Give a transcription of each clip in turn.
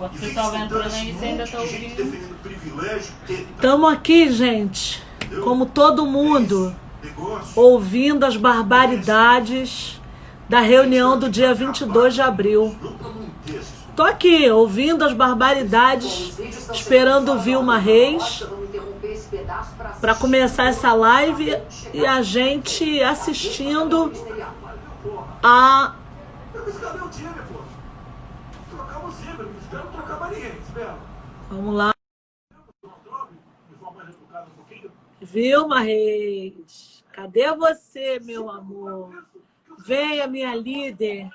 Enquanto o pessoal vai entrando aí, você ainda tá ouvindo. Estamos aqui, gente, como todo mundo, ouvindo as barbaridades da reunião do dia 22 de abril. Tô aqui, ouvindo as barbaridades, esperando Vilma Reis para começar essa live e a gente assistindo a... Vamos lá. Vilma Reis, cadê você, meu amor? Venha, minha líder.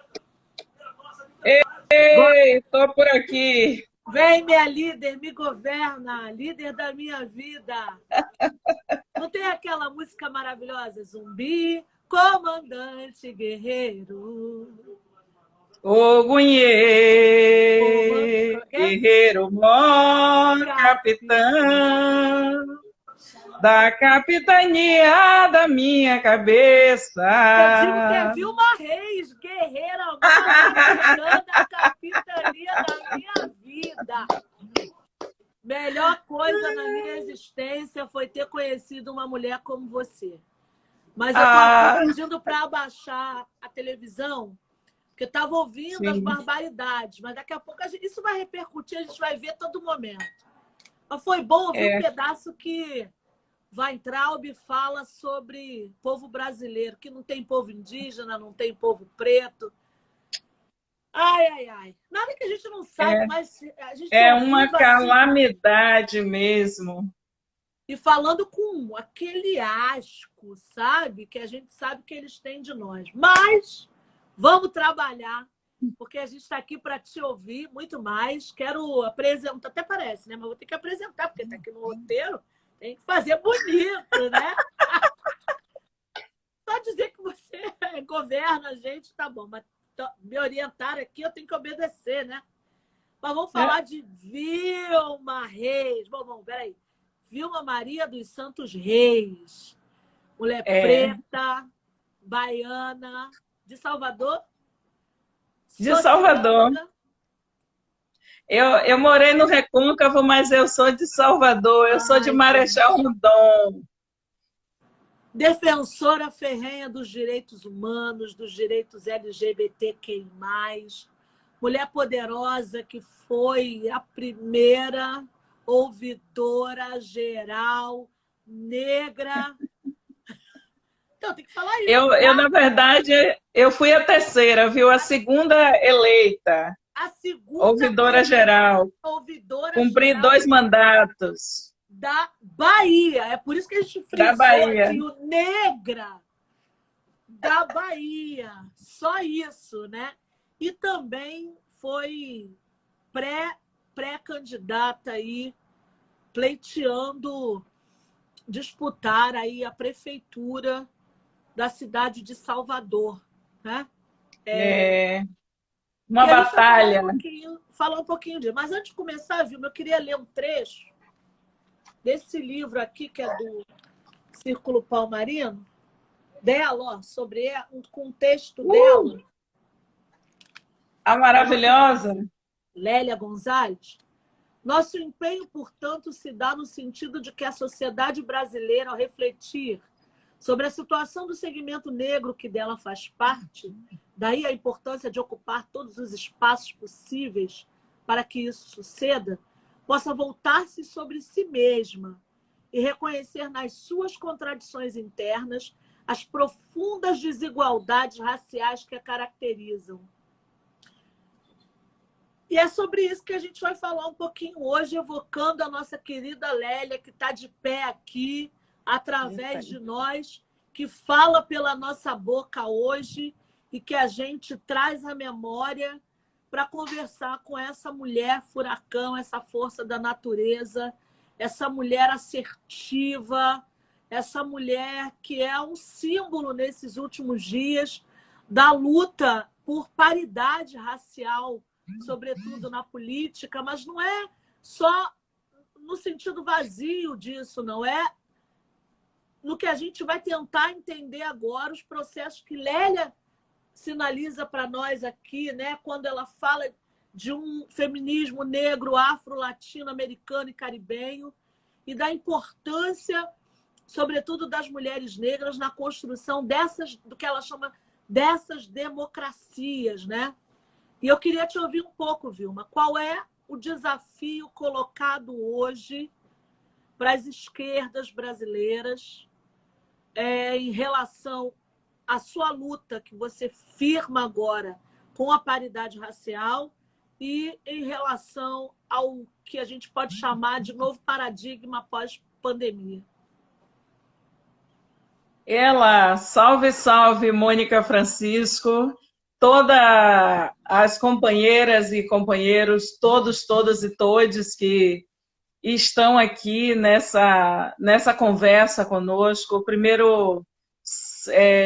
Ei, tô por aqui. Vem, minha líder, me governa, líder da minha vida. Não tem aquela música maravilhosa? Zumbi, comandante guerreiro. Ogunhê, guerreiro mor, capitão da capitania da minha cabeça. Eu digo que é Vilma Reis, guerreira mor, da capitania da minha vida. Melhor coisa na minha existência foi ter conhecido uma mulher como você. Mas eu estou pedindo para abaixar a televisão, porque eu estava ouvindo as barbaridades, mas daqui a pouco isso vai repercutir, a gente vai ver todo momento. Mas foi bom ouvir um pedaço que Weintraub fala sobre povo brasileiro, que não tem povo indígena, não tem povo preto. Ai, ai, ai. Nada que a gente não sabe, mas a gente é uma calamidade assim, mesmo. E falando com aquele asco, sabe? Que a gente sabe que eles têm de nós. Mas vamos trabalhar, porque a gente está aqui para te ouvir muito mais. Quero apresentar, até parece, né? Mas vou ter que apresentar, porque está aqui no roteiro. Tem que fazer bonito, né? Só dizer que você governa a gente, tá bom. Mas me orientar aqui, eu tenho que obedecer, né? Mas vamos falar de Vilma Reis. Bom, peraí. Vilma Maria dos Santos Reis. Mulher preta, baiana, de Salvador? De Salvador. Eu morei no Recôncavo, mas eu sou de Salvador. Eu sou de Marechal Rondon. Defensora ferrenha dos direitos humanos, dos direitos LGBTQI+. Mulher poderosa que foi a primeira ouvidora geral negra. Então, tem que falar isso. Eu, na verdade, eu fui a terceira, viu? A segunda eleita. A segunda ouvidora geral. Cumpri geral 2 mandatos. Da Bahia. É por isso que a gente frisou assim, o negra da Bahia. Só isso, né? E também foi pré-candidata aí, pleiteando disputar aí a prefeitura da cidade de Salvador, né? Uma batalha. Falar um pouquinho disso. Mas antes de começar, Vilma, eu queria ler um trecho desse livro aqui, que é do Círculo Palmarino, dela, ó, sobre com o texto dela. A maravilhosa Lélia Gonzalez. Nosso empenho, portanto, se dá no sentido de que a sociedade brasileira, ao refletir sobre a situação do segmento negro que dela faz parte, daí a importância de ocupar todos os espaços possíveis para que isso suceda, possa voltar-se sobre si mesma e reconhecer nas suas contradições internas as profundas desigualdades raciais que a caracterizam. E é sobre isso que a gente vai falar um pouquinho hoje, evocando a nossa querida Lélia, que está de pé aqui, através de nós, que fala pela nossa boca hoje e que a gente traz à memória para conversar com essa mulher furacão, essa força da natureza, essa mulher assertiva, essa mulher que é um símbolo nesses últimos dias da luta por paridade racial, sobretudo na política, mas não é só no sentido vazio disso, não é no que a gente vai tentar entender agora, os processos que Lélia sinaliza para nós aqui, né? Quando ela fala de um feminismo negro, afro-latino-americano e caribenho, e da importância, sobretudo, das mulheres negras na construção do que ela chama dessas democracias, né? E eu queria te ouvir um pouco, Vilma. Qual é o desafio colocado hoje para as esquerdas brasileiras em relação à sua luta que você firma agora com a paridade racial e em relação ao que a gente pode chamar de novo paradigma pós-pandemia? Salve, salve, Mônica Francisco, todas as companheiras e companheiros, todos, todas e todes que estão aqui nessa conversa conosco. Primeiro,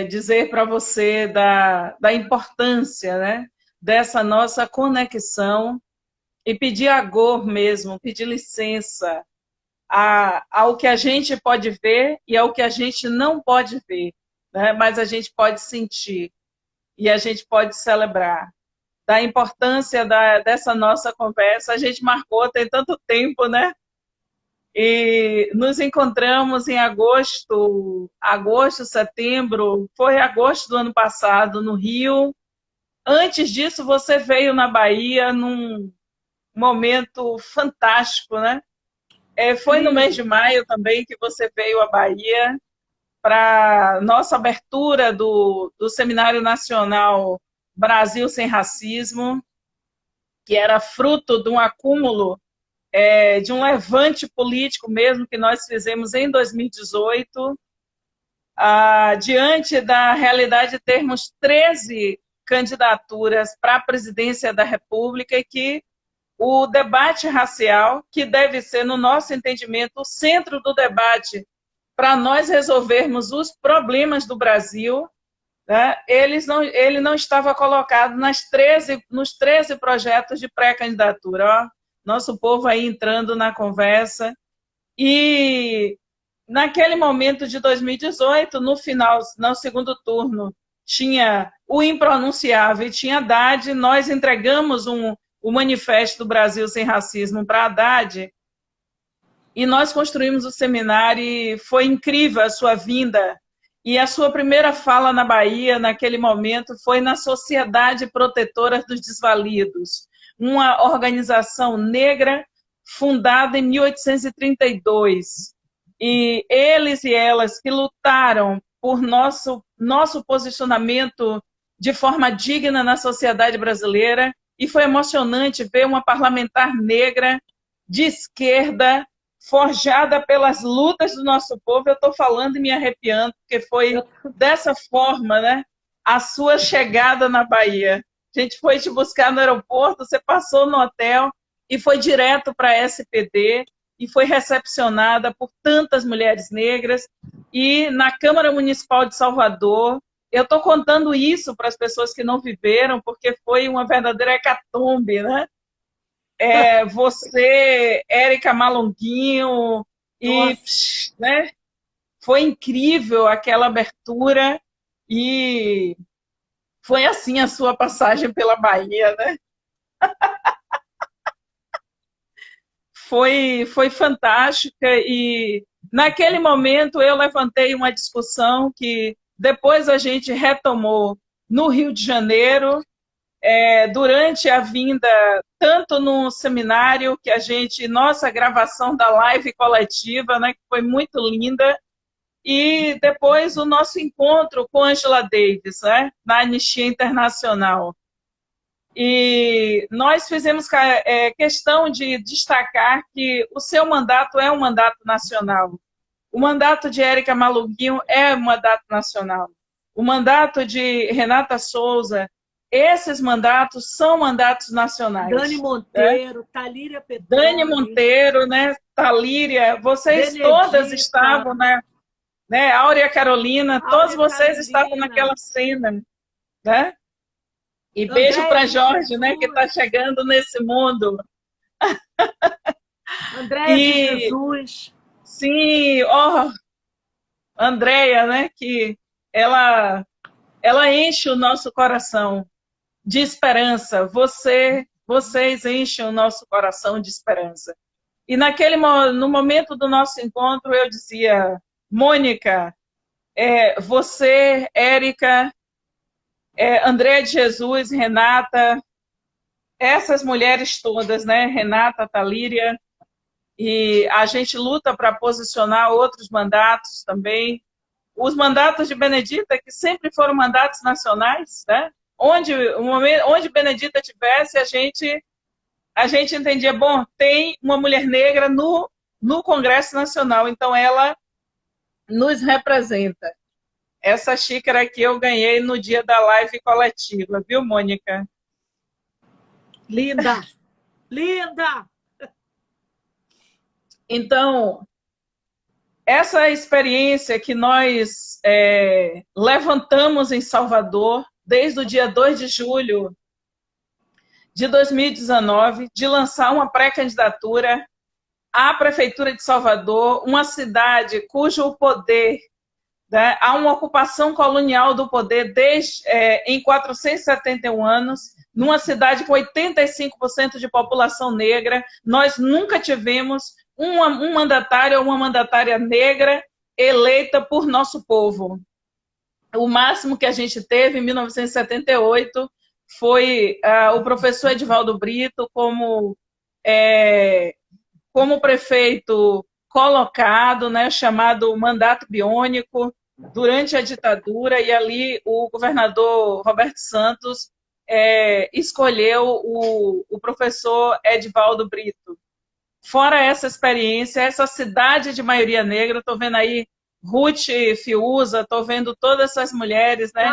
dizer para você da importância, né, dessa nossa conexão e pedir a Gor mesmo, pedir licença ao que a gente pode ver e ao que a gente não pode ver, né? Mas a gente pode sentir e a gente pode celebrar. Da importância dessa nossa conversa, a gente marcou tem tanto tempo, né? E nos encontramos em agosto, setembro, foi agosto do ano passado, no Rio. Antes disso, você veio na Bahia num momento fantástico, né? Foi no mês de maio também que você veio à Bahia para nossa abertura do Seminário Nacional Brasil Sem Racismo, que era fruto de um acúmulo, de um levante político mesmo que nós fizemos em 2018, diante da realidade de termos 13 candidaturas para a presidência da República e que o debate racial, que deve ser, no nosso entendimento, o centro do debate para nós resolvermos os problemas do Brasil, né? Ele não estava colocado nos 13 projetos de pré-candidatura. Nosso povo aí entrando na conversa. E naquele momento de 2018, no final, no segundo turno, tinha o impronunciável e tinha Haddad. Nós entregamos o Manifesto do Brasil Sem Racismo para Haddad, e nós construímos o seminário, e foi incrível a sua vinda. E a sua primeira fala na Bahia, naquele momento, foi na Sociedade Protetora dos Desvalidos, uma organização negra fundada em 1832. E eles e elas que lutaram por nosso posicionamento de forma digna na sociedade brasileira. E foi emocionante ver uma parlamentar negra de esquerda, forjada pelas lutas do nosso povo. Eu estou falando e me arrepiando, porque foi dessa forma, né, a sua chegada na Bahia. A gente foi te buscar no aeroporto, você passou no hotel e foi direto para a SPD e foi recepcionada por tantas mulheres negras. E na Câmara Municipal de Salvador, eu estou contando isso para as pessoas que não viveram, porque foi uma verdadeira hecatombe, né? Você, Érica Malonguinho, e né, foi incrível aquela abertura, e foi assim a sua passagem pela Bahia, né? Foi fantástica, e naquele momento eu levantei uma discussão que depois a gente retomou no Rio de Janeiro, durante a vinda, tanto no seminário, que nossa gravação da live coletiva, né, que foi muito linda, e depois o nosso encontro com Angela Davis, né, na Anistia Internacional. E nós fizemos questão de destacar que o seu mandato é um mandato nacional. O mandato de Érica Malunguinho é um mandato nacional. O mandato de Renata Souza, esses mandatos são mandatos nacionais. Dani Monteiro, né? Talíria Petroni. Dani Monteiro, né? Talíria, vocês Benedita. Todas estavam, né? Áurea Carolina, todos vocês estavam naquela cena, né? E André, beijo para Jorge, né? Que está chegando nesse mundo. Andréia de Jesus. Sim, Andréia, né? Que ela enche o nosso coração de esperança. Você vocês enchem o nosso coração de esperança. E no momento do nosso encontro, eu dizia, Mônica, você, Érica, André de Jesus, Renata, essas mulheres todas, né? Renata, Talíria, e a gente luta para posicionar outros mandatos também. Os mandatos de Benedita, que sempre foram mandatos nacionais, né? Onde Benedita tivesse, a gente entendia, bom, tem uma mulher negra no Congresso Nacional, então ela nos representa. Essa xícara aqui eu ganhei no dia da live coletiva, viu, Mônica? Linda! Linda! Então, essa experiência que nós levantamos em Salvador, desde o dia 2 de julho de 2019, de lançar uma pré-candidatura à Prefeitura de Salvador, uma cidade cujo poder, né, há uma ocupação colonial do poder em 471 anos, numa cidade com 85% de população negra. Nós nunca tivemos um mandatário ou uma mandatária negra eleita por nosso povo. O máximo que a gente teve em 1978 foi o professor Edivaldo Brito como prefeito colocado, né, chamado mandato biônico, durante a ditadura, e ali o governador Roberto Santos escolheu o professor Edivaldo Brito. Fora essa experiência, essa cidade de maioria negra, estou vendo aí Ruth Fiuza, estou vendo todas essas mulheres, né?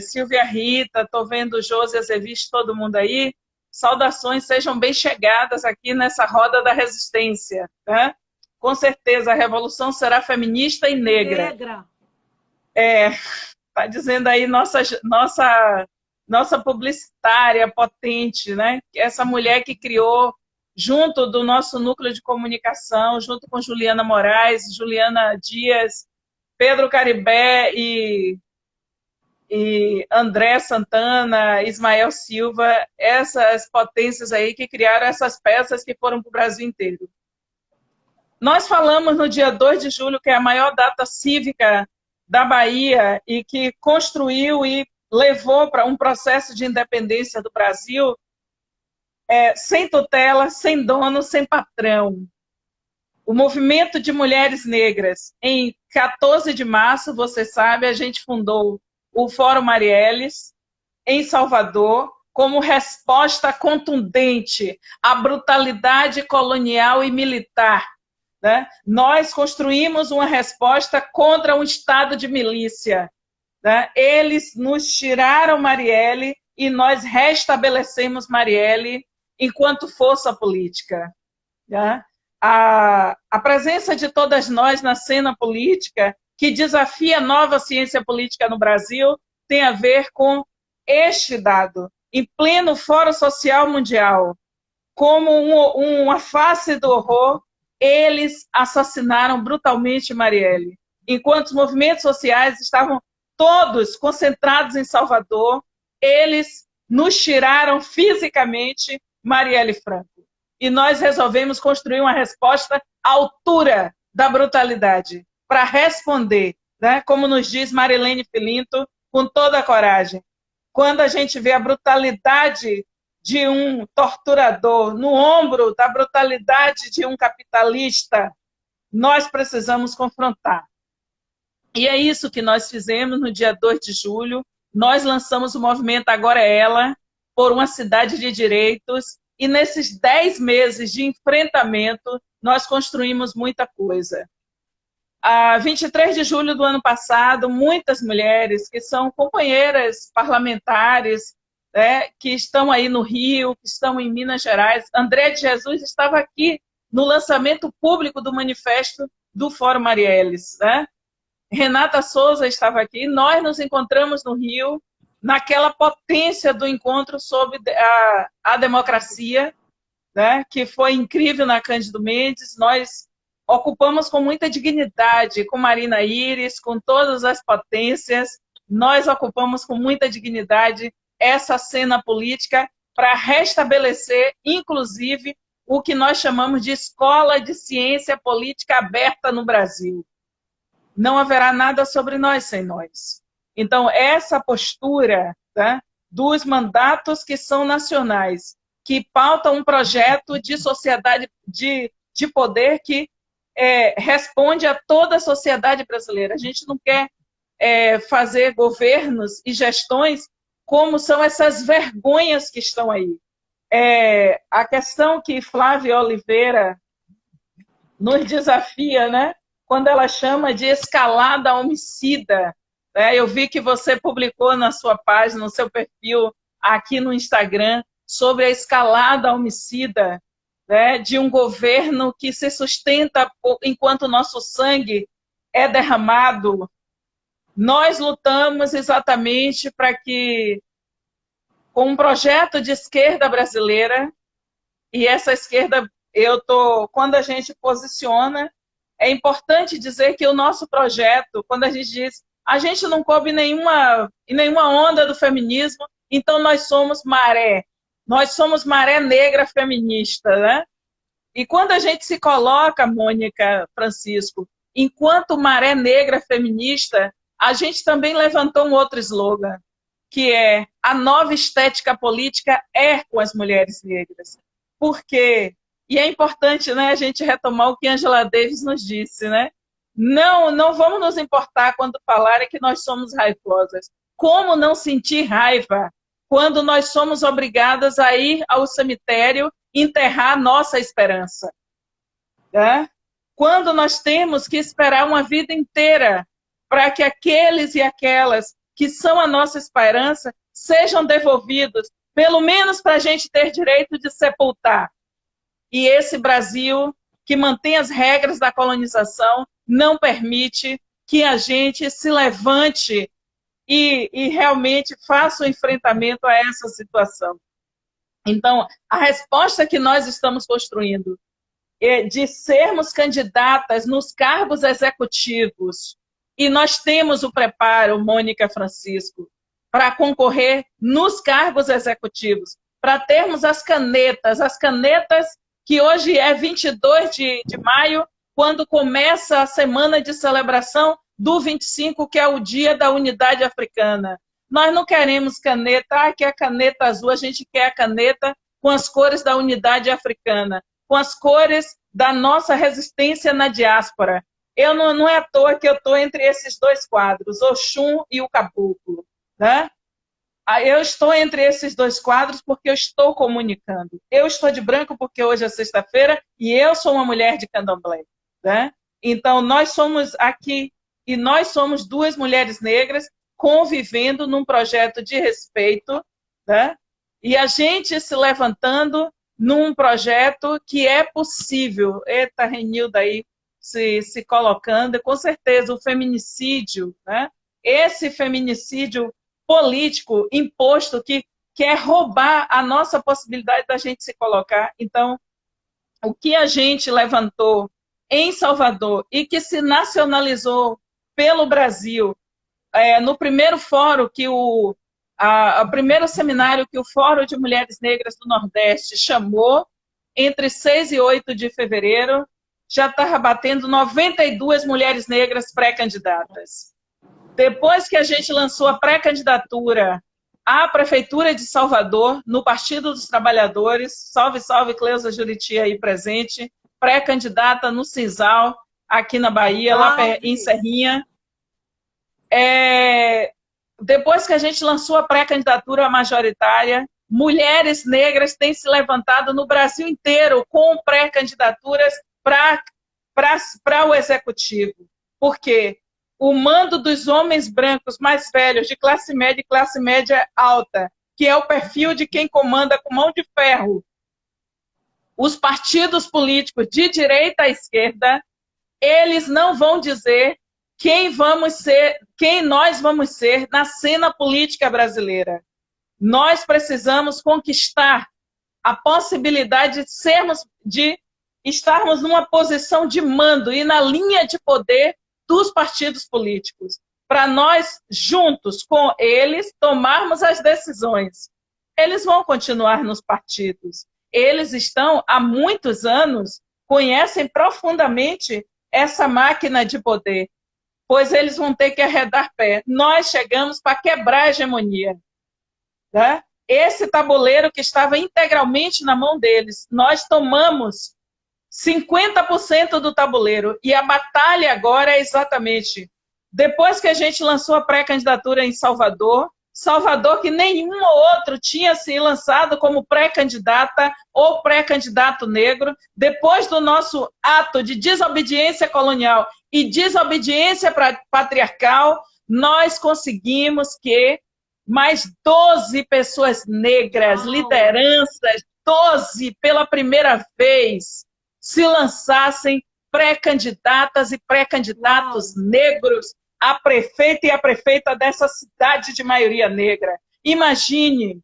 Silvia Rita, estou vendo Josi Azeviche, todo mundo aí. Saudações, sejam bem chegadas aqui nessa roda da resistência, né? Com certeza a revolução será feminista e negra. Tá dizendo aí nossa publicitária potente, né? Essa mulher que criou, junto do nosso núcleo de comunicação, junto com Juliana Moraes, Juliana Dias, Pedro Caribé e André Santana, Ismael Silva, essas potências aí que criaram essas peças que foram para o Brasil inteiro. Nós falamos no dia 2 de julho, que é a maior data cívica da Bahia e que construiu e levou para um processo de independência do Brasil, sem tutela, sem dono, sem patrão. O movimento de mulheres negras, em 14 de março, você sabe, a gente fundou o Fórum Marielles, em Salvador, como resposta contundente à brutalidade colonial e militar, né? Nós construímos uma resposta contra um estado de milícia, né? Eles nos tiraram Marielle e nós restabelecemos Marielle enquanto força política, né? A presença de todas nós na cena política, que desafia a nova ciência política no Brasil, tem a ver com este dado. Em pleno Fórum Social Mundial, como uma face do horror, eles assassinaram brutalmente Marielle. Enquanto os movimentos sociais estavam todos concentrados em Salvador, eles nos tiraram fisicamente Marielle Franco. E nós resolvemos construir uma resposta à altura da brutalidade, para responder, né? Como nos diz Marilene Filinto, com toda a coragem. Quando a gente vê a brutalidade de um torturador no ombro da brutalidade de um capitalista, nós precisamos confrontar. E é isso que nós fizemos no dia 2 de julho. Nós lançamos o movimento Agora é Ela, por uma cidade de direitos, e nesses 10 meses de enfrentamento, nós construímos muita coisa. A 23 de julho do ano passado, muitas mulheres que são companheiras parlamentares, né, que estão aí no Rio, que estão em Minas Gerais. André de Jesus estava aqui no lançamento público do manifesto do Fórum Marielles, né? Renata Souza estava aqui. Nós nos encontramos no Rio, naquela potência do encontro sobre a democracia, né, que foi incrível na Cândido Mendes. Nós ocupamos com muita dignidade, com Marina Iris, com todas as potências, nós ocupamos com muita dignidade essa cena política para restabelecer, inclusive, o que nós chamamos de escola de ciência política aberta no Brasil. Não haverá nada sobre nós sem nós. Então, essa postura, tá, dos mandatos que são nacionais, que pautam um projeto de sociedade, de poder que responde a toda a sociedade brasileira. A gente não quer fazer governos e gestões como são essas vergonhas que estão aí. A questão que Flávia Oliveira nos desafia, né? Quando ela chama de escalada homicida. Né? Eu vi que você publicou na sua página, no seu perfil, aqui no Instagram, sobre a escalada homicida, né? De um governo que se sustenta enquanto o nosso sangue é derramado. Nós lutamos exatamente para que, com um projeto de esquerda brasileira, e essa esquerda, quando a gente posiciona, é importante dizer que o nosso projeto, quando a gente diz, a gente não coube em nenhuma onda do feminismo, então nós somos maré negra feminista, né? E quando a gente se coloca, Mônica, Francisco, enquanto maré negra feminista, a gente também levantou um outro slogan, que é a nova estética política é com as mulheres negras. Por quê? E é importante, né, a gente retomar o que Angela Davis nos disse, né? Não vamos nos importar quando falarem que nós somos raivosas. Como não sentir raiva quando nós somos obrigadas a ir ao cemitério enterrar nossa esperança? Né? Quando nós temos que esperar uma vida inteira para que aqueles e aquelas que são a nossa esperança sejam devolvidos, pelo menos para a gente ter direito de sepultar. E esse Brasil, que mantém as regras da colonização, não permite que a gente se levante e realmente faça o enfrentamento a essa situação. Então, a resposta que nós estamos construindo é de sermos candidatas nos cargos executivos, e nós temos o preparo, Mônica, Francisco, para concorrer nos cargos executivos, para termos as canetas que hoje é 22 de maio, quando começa a semana de celebração do 25, que é o Dia da Unidade Africana. Nós não queremos caneta, que é a caneta azul, a gente quer a caneta com as cores da unidade africana, com as cores da nossa resistência na diáspora. Não é à toa que eu estou entre esses dois quadros, Oxum e o Caboclo. Né? Eu estou entre esses dois quadros porque eu estou comunicando. Eu estou de branco porque hoje é sexta-feira e eu sou uma mulher de candomblé. Né? Então, nós somos aqui e nós somos duas mulheres negras convivendo num projeto de respeito, né? E a gente se levantando num projeto que é possível. Eita, Renilda aí se colocando, com certeza o feminicídio, né? Esse feminicídio político imposto que quer roubar a nossa possibilidade da gente se colocar. Então, o que a gente levantou em Salvador e que se nacionalizou pelo Brasil, no primeiro fórum que o primeiro seminário que o Fórum de Mulheres Negras do Nordeste chamou, entre 6 e 8 de fevereiro, já estava batendo 92 mulheres negras pré-candidatas. Depois que a gente lançou a pré-candidatura à Prefeitura de Salvador, no Partido dos Trabalhadores, salve, salve, Cleusa Juriti aí presente, pré-candidata no Cisal, aqui na Bahia, lá em Serrinha. Depois que a gente lançou a pré-candidatura majoritária, mulheres negras têm se levantado no Brasil inteiro com pré-candidaturas para o executivo. Por quê? O mando dos homens brancos mais velhos, de classe média e classe média alta, que é o perfil de quem comanda com mão de ferro os partidos políticos de direita à esquerda, eles não vão dizer quem nós vamos ser na cena política brasileira. Nós precisamos conquistar a possibilidade de estarmos numa posição de mando e na linha de poder dos partidos políticos, para nós, juntos com eles, tomarmos as decisões. eles vão continuar nos partidos. Eles estão, há muitos anos, conhecem profundamente essa máquina de poder, pois eles vão ter que arredar pé. Nós chegamos para quebrar a hegemonia. Tá? Esse tabuleiro que estava integralmente na mão deles, nós tomamos 50% do tabuleiro. E a batalha agora é exatamente, depois que a gente lançou a pré-candidatura em Salvador, Salvador que nenhum outro tinha se lançado como pré-candidata ou pré-candidato negro, depois do nosso ato de desobediência colonial e desobediência patriarcal, nós conseguimos que mais 12 pessoas negras, lideranças, 12 pela primeira vez, se lançassem pré-candidatas e pré-candidatos negros a prefeita e a prefeita dessa cidade de maioria negra. Imagine,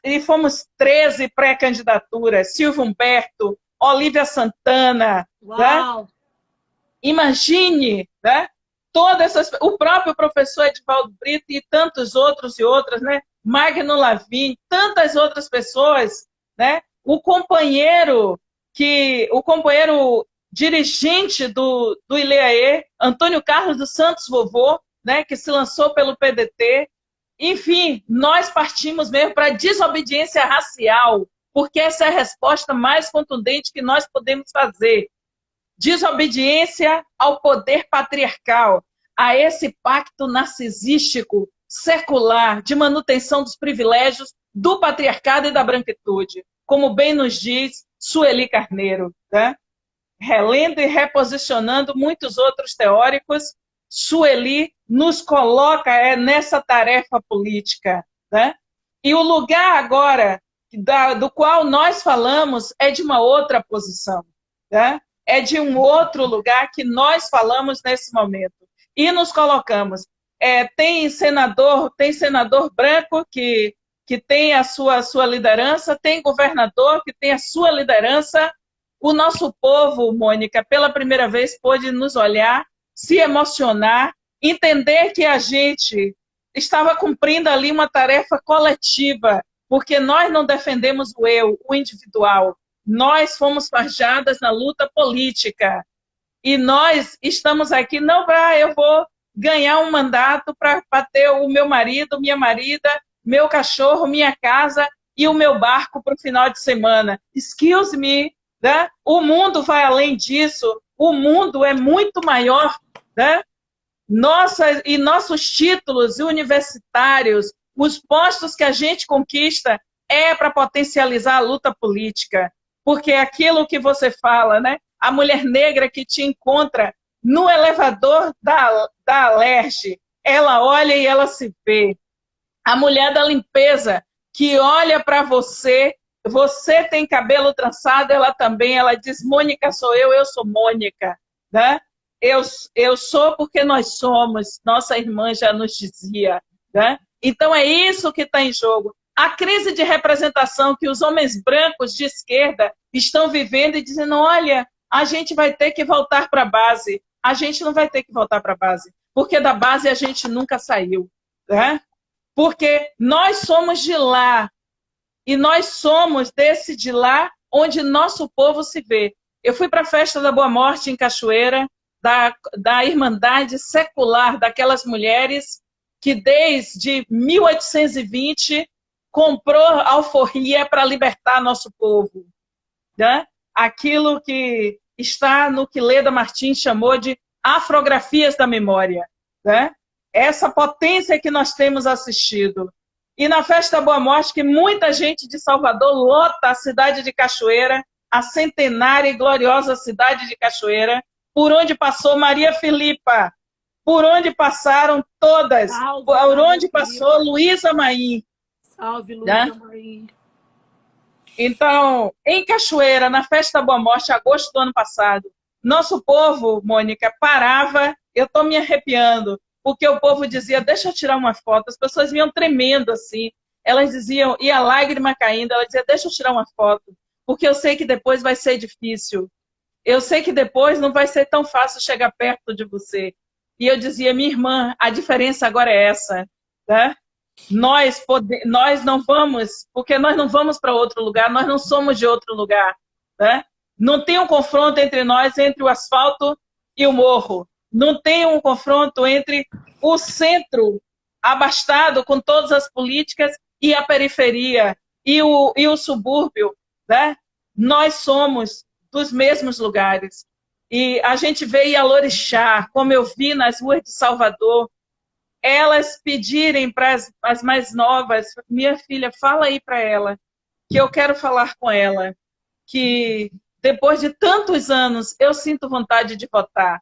e fomos 13 pré-candidaturas, Silvio Humberto, Olívia Santana, né? Imagine, né? O próprio professor Edivaldo Brito e tantos outros e outras, né? Magno Lavin, tantas outras pessoas, né? O companheiro dirigente do ILEAE, Antônio Carlos dos Santos Vovô, né, que se lançou pelo PDT. Enfim, nós partimos mesmo para a desobediência racial, porque essa é a resposta mais contundente que nós podemos fazer. Desobediência ao poder patriarcal, a esse pacto narcisístico, secular, de manutenção dos privilégios do patriarcado e da branquitude, como bem nos diz Sueli Carneiro, né? Relendo e reposicionando muitos outros teóricos, Sueli nos coloca nessa tarefa política, né? E o lugar agora do qual nós falamos é de uma outra posição, né? É de um outro lugar que nós falamos nesse momento. E nos colocamos. Tem senador branco que tem a sua liderança, tem governador que tem a sua liderança. O nosso povo, Mônica, pela primeira vez pôde nos olhar, se emocionar, entender que a gente estava cumprindo ali uma tarefa coletiva, porque nós não defendemos o eu, o individual. Nós fomos forjadas na luta política. E nós estamos aqui não para eu vou ganhar um mandato para ter o meu marido, minha marida, meu cachorro, minha casa e o meu barco para o final de semana. Excuse me, né? O mundo vai além disso. O mundo é muito maior, né? Nossos títulos universitários, os postos que a gente conquista é para potencializar a luta política. Porque aquilo que você fala, né? A mulher negra que te encontra no elevador da Alerj, ela olha e ela se vê. A mulher da limpeza que olha para você, você tem cabelo trançado, ela também, ela diz, Mônica sou eu sou Mônica, né? Eu sou porque nós somos, nossa irmã já nos dizia, né? Então é isso que está em jogo. A crise de representação que os homens brancos de esquerda estão vivendo e dizendo, olha, a gente vai ter que voltar para a base. A gente não vai ter que voltar para a base, porque da base a gente nunca saiu, né? Porque nós somos de lá, e nós somos desse de lá onde nosso povo se vê. Eu fui para a Festa da Boa Morte em Cachoeira, da Irmandade Secular, daquelas mulheres que desde 1820 comprou alforria para libertar nosso povo, né? Aquilo que está no que Leda Martins chamou de afrografias da memória, né? Essa potência que nós temos assistido. E na Festa da Boa Morte, que muita gente de Salvador lota a cidade de Cachoeira, a centenária e gloriosa cidade de Cachoeira, por onde passou Maria Filipa, por onde passaram todas, Salve, por onde Maria passou Filipa. Luísa Maim. Salve, Né? Luísa Maim. Então, em Cachoeira, na Festa da Boa Morte, agosto do ano passado, nosso povo, Mônica, parava, eu estou me arrepiando, porque o povo dizia, deixa eu tirar uma foto, as pessoas vinham tremendo assim, elas diziam, e a lágrima caindo, ela dizia, deixa eu tirar uma foto, porque eu sei que depois vai ser difícil, eu sei que depois não vai ser tão fácil chegar perto de você. E eu dizia, minha irmã, a diferença agora é essa, né? Nós não vamos, porque nós não vamos para outro lugar, nós não somos de outro lugar, né? Não tem um confronto entre nós, entre o asfalto e o morro. Não tem um confronto entre o centro abastado com todas as políticas e a periferia e o subúrbio, né? Nós somos dos mesmos lugares. E a gente vê Ialorixá, como eu vi nas ruas de Salvador, elas pedirem para as mais novas, minha filha, fala aí para ela, que eu quero falar com ela, que depois de tantos anos eu sinto vontade de votar.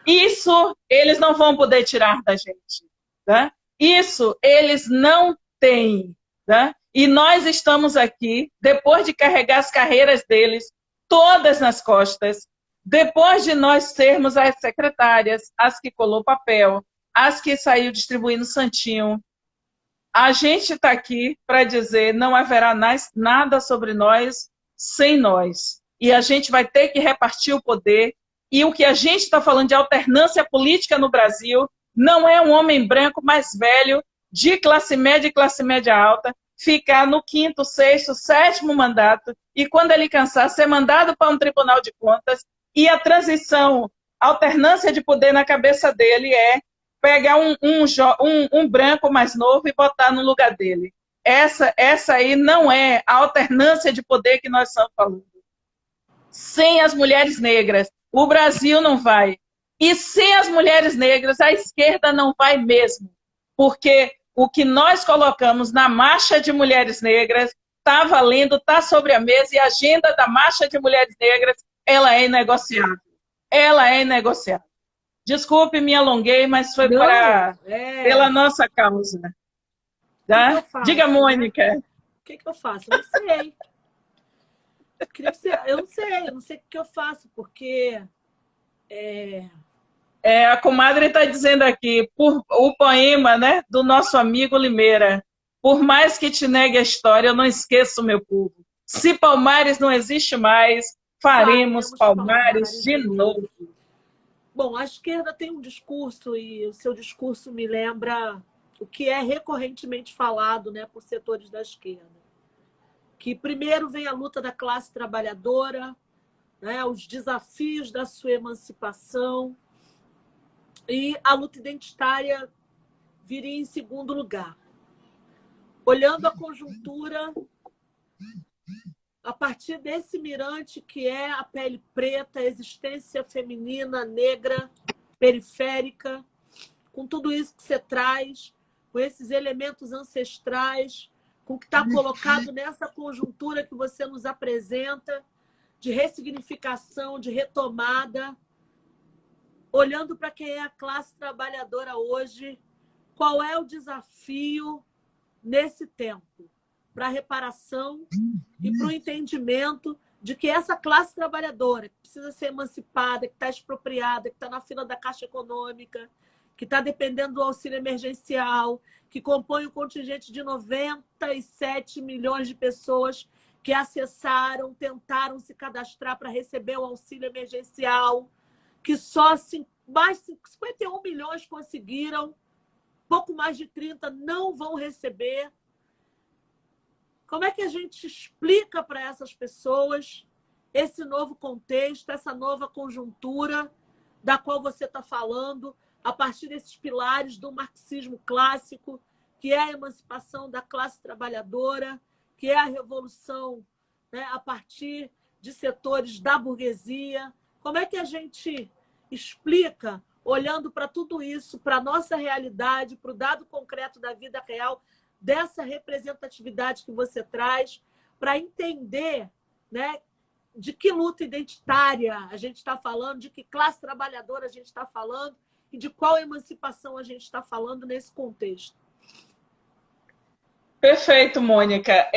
Isso eles não vão poder tirar da gente, né? Isso eles não têm, né? E nós estamos aqui, depois de carregar as carreiras deles todas nas costas, depois de nós sermos as secretárias, as que colou papel, as que saiu distribuindo santinho, a gente está aqui para dizer não haverá nada sobre nós sem nós. E a gente vai ter que repartir o poder. E o que a gente está falando de alternância política no Brasil não é um homem branco mais velho, de classe média e classe média alta, ficar no 5º, 6º, 7º mandato e, quando ele cansar, ser mandado para um tribunal de contas. E a transição, a alternância de poder na cabeça dele é pegar um branco mais novo e botar no lugar dele. Essa aí não é a alternância de poder que nós estamos falando. Sem as mulheres negras, o Brasil não vai. E sem as mulheres negras, a esquerda não vai mesmo. Porque o que nós colocamos na marcha de mulheres negras está valendo, está sobre a mesa, e a agenda da marcha de mulheres negras, ela é inegociável. Ela é inegociável. Desculpe, me alonguei, mas foi pela nossa causa. Tá? Diga, Mônica. O que eu faço? Eu não sei. Eu não sei o que eu faço, porque... a comadre está dizendo aqui, o poema, né, do nosso amigo Limeira. Por mais que te negue a história, eu não esqueço, meu povo. Se Palmares não existe mais, faremos Palmares de novo. Bom, a esquerda tem um discurso, e o seu discurso me lembra o que é recorrentemente falado, né, por setores da esquerda. Que primeiro vem a luta da classe trabalhadora, né, os desafios da sua emancipação, e a luta identitária viria em segundo lugar. Olhando a conjuntura, a partir desse mirante que é a pele preta, a existência feminina, negra, periférica, com tudo isso que você traz, com esses elementos ancestrais, com o que está colocado nessa conjuntura que você nos apresenta, de ressignificação, de retomada, olhando para quem é a classe trabalhadora hoje, qual é o desafio nesse tempo para a reparação e para o entendimento de que essa classe trabalhadora que precisa ser emancipada, que está expropriada, que está na fila da Caixa Econômica, que está dependendo do auxílio emergencial, que compõe um contingente de 97 milhões de pessoas que acessaram, tentaram se cadastrar para receber o auxílio emergencial, que só mais 51 milhões conseguiram, pouco mais de 30 não vão receber. Como é que a gente explica para essas pessoas esse novo contexto, essa nova conjuntura da qual você está falando, a partir desses pilares do marxismo clássico, que é a emancipação da classe trabalhadora, que é a revolução, né, a partir de setores da burguesia? Como é que a gente explica, olhando para tudo isso, para a nossa realidade, para o dado concreto da vida real, dessa representatividade que você traz, para entender, né, de que luta identitária a gente está falando, de que classe trabalhadora a gente está falando e de qual emancipação a gente está falando nesse contexto? Perfeito, Mônica.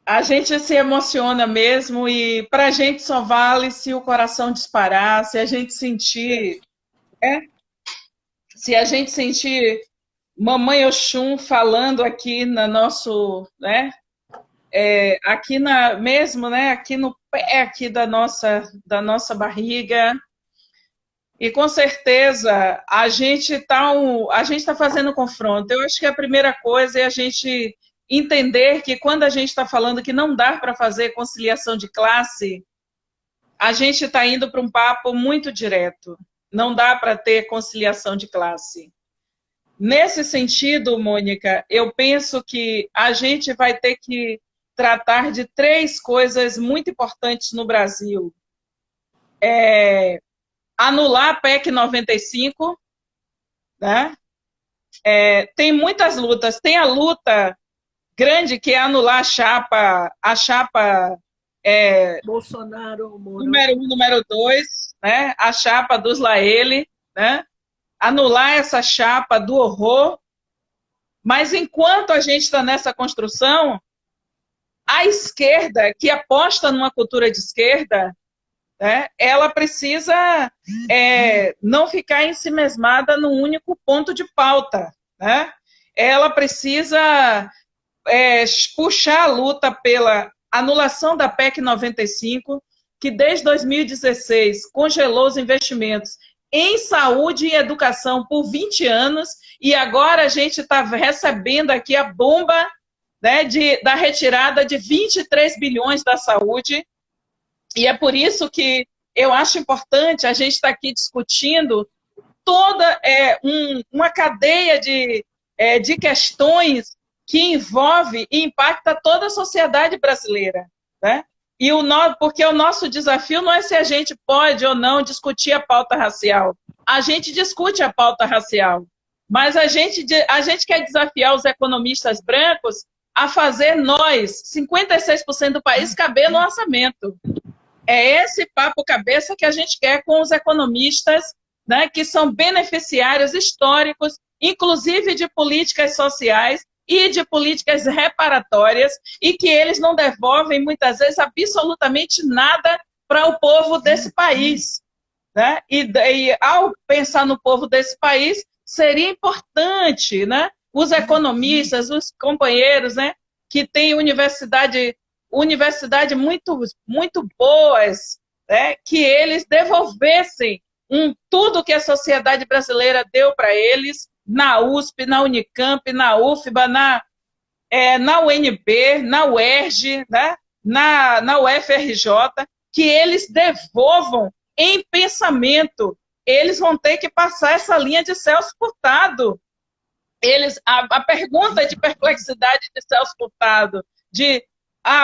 A gente se emociona mesmo, e para a gente só vale se o coração disparar, se a gente sentir... Se a gente sentir Mamãe Oxum falando aqui no nosso... né? Aqui mesmo, né? Aqui no pé aqui da nossa barriga. E com certeza a gente está fazendo um confronto. Eu acho que a primeira coisa é a gente entender que quando a gente está falando que não dá para fazer conciliação de classe, a gente está indo para um papo muito direto. Não dá para ter conciliação de classe. Nesse sentido, Mônica, eu penso que a gente vai ter que tratar de 3 coisas muito importantes no Brasil. Anular a PEC 95, né? Tem muitas lutas. Tem a luta grande que é anular a chapa Bolsonaro, Moro. número 1, número 2, né? A chapa dos Laele, né? Anular essa chapa do horror. Mas enquanto a gente está nessa construção, a esquerda, que aposta numa cultura de esquerda, né, ela precisa não ficar ensimesmada num único ponto de pauta. Né? Ela precisa puxar a luta pela anulação da PEC 95, que desde 2016 congelou os investimentos em saúde e educação por 20 anos, e agora a gente está recebendo aqui a bomba, né, da retirada de 23 bilhões da saúde, e é por isso que eu acho importante a gente estar aqui discutindo toda uma cadeia de questões que envolve e impacta toda a sociedade brasileira. Né? Porque o nosso desafio não é se a gente pode ou não discutir a pauta racial. A gente discute a pauta racial, mas a gente quer desafiar os economistas brancos a fazer nós, 56% do país, caber no orçamento. É esse papo cabeça que a gente quer com os economistas, né, que são beneficiários históricos, inclusive de políticas sociais e de políticas reparatórias, e que eles não devolvem, muitas vezes, absolutamente nada para o povo desse país. Né? E ao pensar no povo desse país, seria importante, né, os economistas, os companheiros, né, que têm universidade muito, muito boas, né, que eles devolvessem tudo que a sociedade brasileira deu para eles, na USP, na Unicamp, na UFBA, na UNB, na UERJ, né, na UFRJ, que eles devolvam em pensamento. Eles vão ter que passar essa linha de Celso Furtado. A pergunta de perplexidade de Celso Furtado,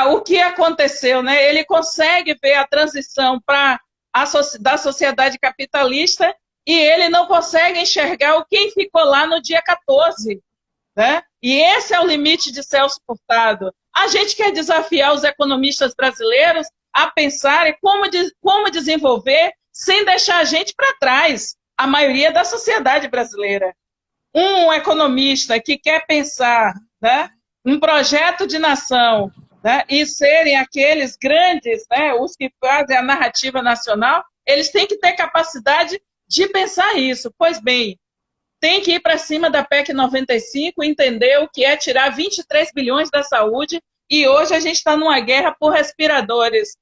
o que aconteceu, né? Ele consegue ver a transição da sociedade capitalista e ele não consegue enxergar quem ficou lá no dia 14. Né? E esse é o limite de Celso Furtado. A gente quer desafiar os economistas brasileiros a pensarem como desenvolver sem deixar a gente para trás, a maioria da sociedade brasileira. Um economista que quer pensar, né, um projeto de nação, né, e serem aqueles grandes, né, os que fazem a narrativa nacional, eles têm que ter capacidade de pensar isso. Pois bem, tem que ir para cima da PEC 95 e entender o que é tirar 23 bilhões da saúde, e hoje a gente está numa guerra por respiradores.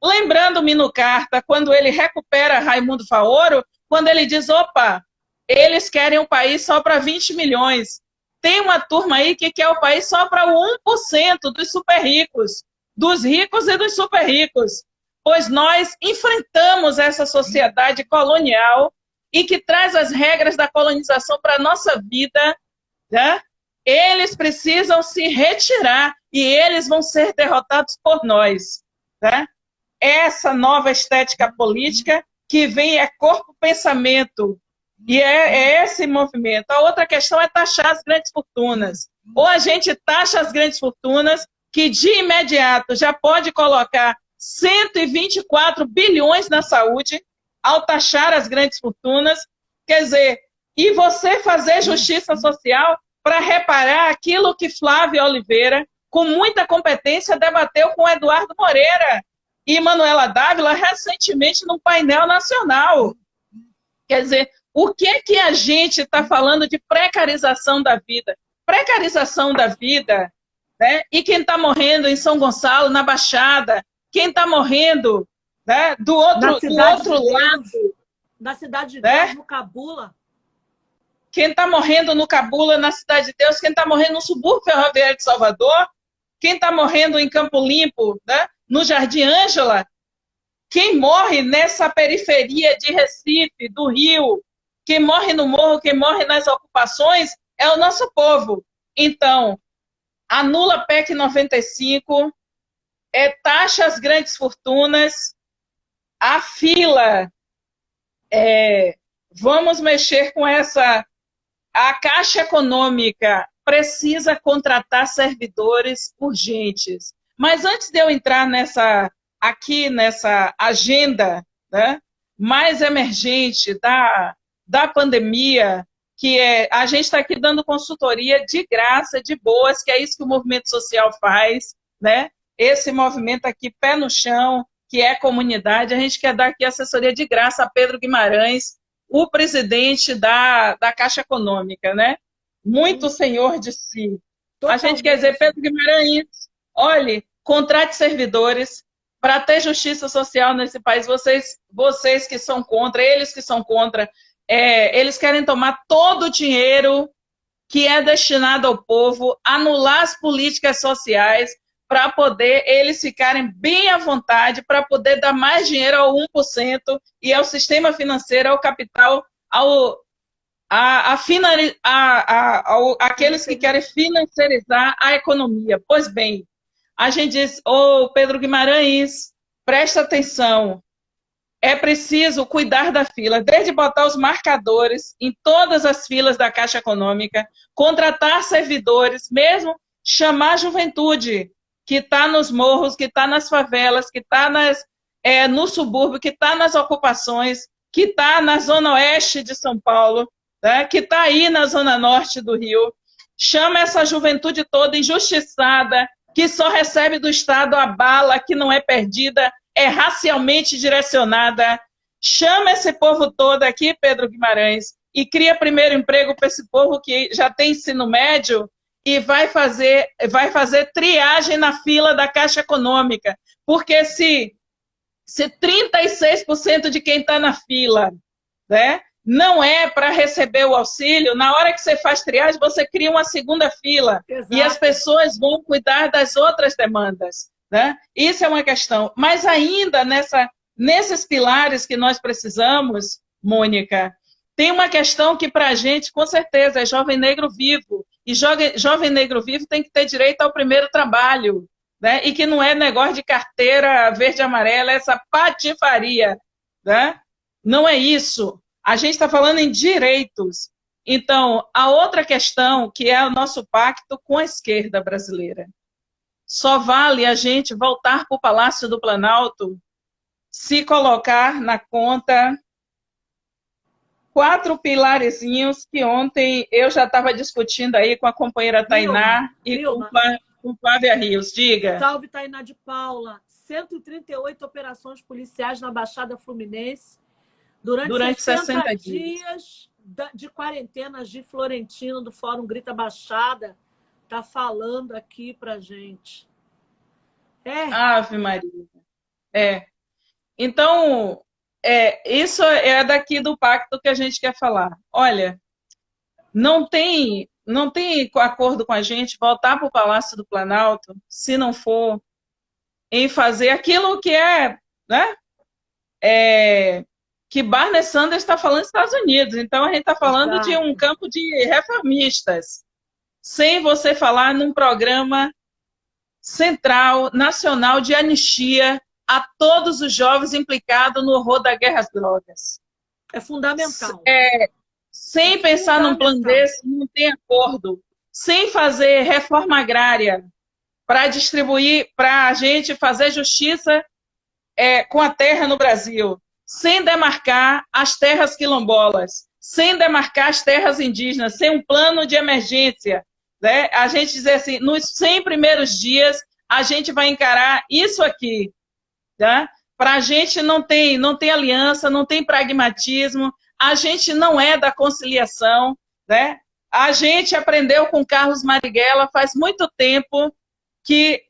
Lembrando o Mino Carta, quando ele recupera Raimundo Faoro, quando ele diz, opa, eles querem um país só para 20 milhões. Tem uma turma aí que quer o país só para o 1% dos super ricos, dos ricos e dos super ricos. Pois nós enfrentamos essa sociedade colonial e que traz as regras da colonização para a nossa vida, né? Eles precisam se retirar e eles vão ser derrotados por nós. Né? Essa nova estética política que vem corpo-pensamento, e é esse movimento. A outra questão é taxar as grandes fortunas. Ou a gente taxa as grandes fortunas, que de imediato já pode colocar 124 bilhões na saúde, ao taxar as grandes fortunas, quer dizer, e você fazer justiça social para reparar aquilo que Flávia Oliveira, com muita competência, debateu com Eduardo Moreira e Manuela Dávila recentemente num painel nacional. Quer dizer, o que a gente está falando de precarização da vida? Precarização da vida, né? E quem está morrendo em São Gonçalo, na Baixada, quem está morrendo, né, do outro lado, Na Cidade de né? Deus, no Cabula. Quem está morrendo no Cabula, na Cidade de Deus, quem está morrendo no subúrbio ferroviário de Salvador, quem está morrendo em Campo Limpo, né? No Jardim Ângela, quem morre nessa periferia de Recife, do Rio, quem morre no morro, quem morre nas ocupações, é o nosso povo. Então, anula a PEC 95, taxa as grandes fortunas, a fila, vamos mexer com essa... A Caixa Econômica precisa contratar servidores urgentes. Mas antes de eu entrar nessa agenda, né, mais emergente da pandemia, que a gente está aqui dando consultoria de graça, de boas, que é isso que o movimento social faz, né? Esse movimento aqui, pé no chão, que é comunidade, a gente quer dar aqui assessoria de graça a Pedro Guimarães, o presidente da Caixa Econômica, né? Muito senhor de si. Totalmente. A gente quer dizer, Pedro Guimarães, olhe, contrate servidores para ter justiça social nesse país. Vocês que são contra, eles que são contra, eles querem tomar todo o dinheiro que é destinado ao povo, anular as políticas sociais para poder eles ficarem bem à vontade, para poder dar mais dinheiro ao 1% e ao sistema financeiro, ao capital, aqueles que querem financiarizar a economia. Pois bem, a gente diz, Pedro Guimarães, presta atenção, é preciso cuidar da fila, desde botar os marcadores em todas as filas da Caixa Econômica, contratar servidores, mesmo chamar a juventude que está nos morros, que está nas favelas, que está no subúrbio, que está nas ocupações, que está na zona oeste de São Paulo, né, que está aí na zona norte do Rio. Chama essa juventude toda injustiçada, que só recebe do Estado a bala, que não é perdida, é racialmente direcionada. Chama esse povo todo aqui, Pedro Guimarães, e cria primeiro emprego para esse povo que já tem ensino médio e vai fazer triagem na fila da Caixa Econômica. Porque se 36% de quem está na fila, né, não é para receber o auxílio, na hora que você faz triagem, você cria uma segunda fila. Exato. E as pessoas vão cuidar das outras demandas. Né? Isso é uma questão. Mas ainda nesses pilares que nós precisamos, Mônica, tem uma questão que para a gente, com certeza, é jovem negro vivo. E jovem negro vivo tem que ter direito ao primeiro trabalho. Né? E que não é negócio de carteira verde e amarela, essa patifaria. Né? Não é isso. A gente está falando em direitos. Então, a outra questão, que é o nosso pacto com a esquerda brasileira. Só vale a gente voltar para o Palácio do Planalto se colocar na conta 4 pilarezinhos que ontem eu já estava discutindo aí com a companheira Tainá e com Flávia Rios. Diga. Salve, Tainá de Paula. 138 operações policiais na Baixada Fluminense durante 60 dias de quarentena. De Florentino, do Fórum Grita Baixada, está falando aqui para gente. Ave Maria. Então, isso é daqui do pacto que a gente quer falar. Olha, não tem acordo com a gente voltar para o Palácio do Planalto se não for em fazer aquilo que né? Que Barney Sanders está falando nos Estados Unidos. Então, a gente está falando de um campo de reformistas. Sem você falar num programa central, nacional, de anistia a todos os jovens implicados no horror da guerra às drogas. É fundamental. Sem pensar num plano desse, não tem acordo. Sem fazer reforma agrária para distribuir, para a gente fazer justiça com a terra no Brasil. Sem demarcar as terras quilombolas. Sem demarcar as terras indígenas. Sem um plano de emergência. Né? A gente dizer assim, nos 100 primeiros dias, a gente vai encarar isso aqui. Tá? Para a gente não tem aliança, não tem pragmatismo, a gente não é da conciliação. Né? A gente aprendeu com Carlos Marighella faz muito tempo que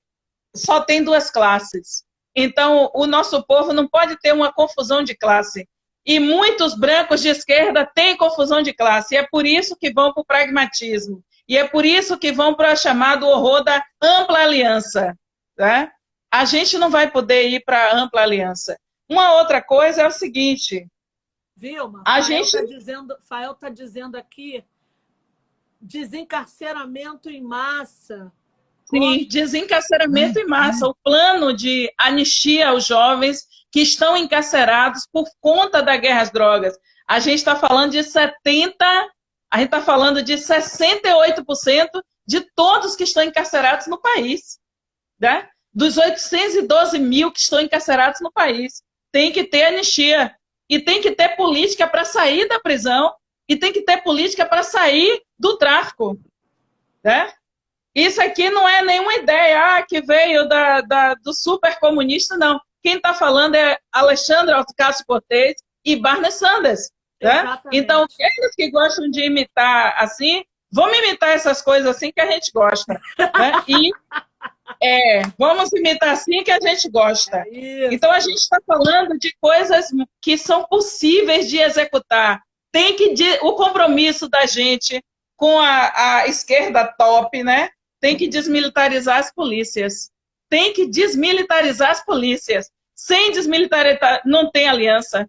só tem 2 classes. Então, o nosso povo não pode ter uma confusão de classe. E muitos brancos de esquerda têm confusão de classe. E é por isso que vão para o pragmatismo. E é por isso que vão para o chamado horror da ampla aliança. Tá? A gente não vai poder ir para a ampla aliança. Uma outra coisa é o seguinte... Vilma, Fael está dizendo aqui desencarceramento em massa. Sim, desencarceramento em massa. O plano de anistia aos jovens que estão encarcerados por conta da guerra às drogas. A gente está falando de 68% de todos que estão encarcerados no país. Né? Dos 812 mil que estão encarcerados no país. Tem que ter anistia. E tem que ter política para sair da prisão. E tem que ter política para sair do tráfico. Né? Isso aqui não é nenhuma ideia que veio do supercomunista, não. Quem está falando é Alexandre Ocasio-Cortez e Bernie Sanders. Né? Então, aqueles que gostam de imitar assim, vamos imitar essas coisas assim que a gente gosta. Né? Vamos imitar assim que a gente gosta. Então, a gente está falando de coisas que são possíveis de executar. O compromisso da gente com a esquerda top, né? Tem que desmilitarizar as polícias. Tem que desmilitarizar as polícias. Sem desmilitarizar, não tem aliança,